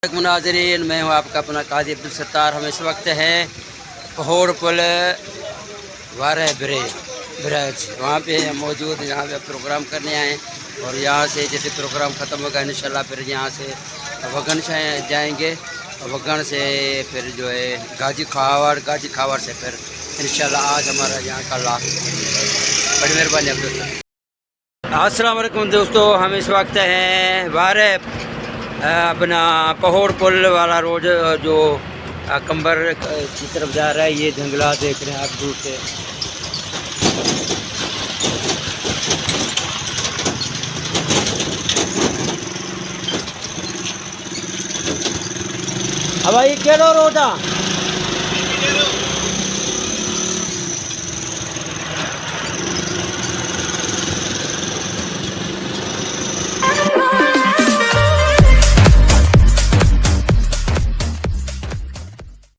मुनाज़रीन, मैं हूँ आपका अपना काजी अब्दुल सत्तार। हम इस वक्त हैं पहोड़ पुल वारे ब्रिज, वहाँ पे मौजूद, यहाँ पे प्रोग्राम करने आए और यहाँ से जैसे प्रोग्राम ख़त्म होगा इंशाल्लाह फिर यहाँ से वगन जाएंगे और वगन से फिर जो है गाजी खावर से फिर इंशाल्लाह आज हमारा यहाँ का लास्ट। बड़ी मेहरबानी अब्दुल। अस्सलाम वालेकुम दोस्तों, हम इस वक्त हैं वारे अपना पहोड़ पुल वाला रोड जो कंबर की तरफ जा रहा है। ये जंगला देख रहे हैं आप दूर से। अब भाई केड़ो रोड आ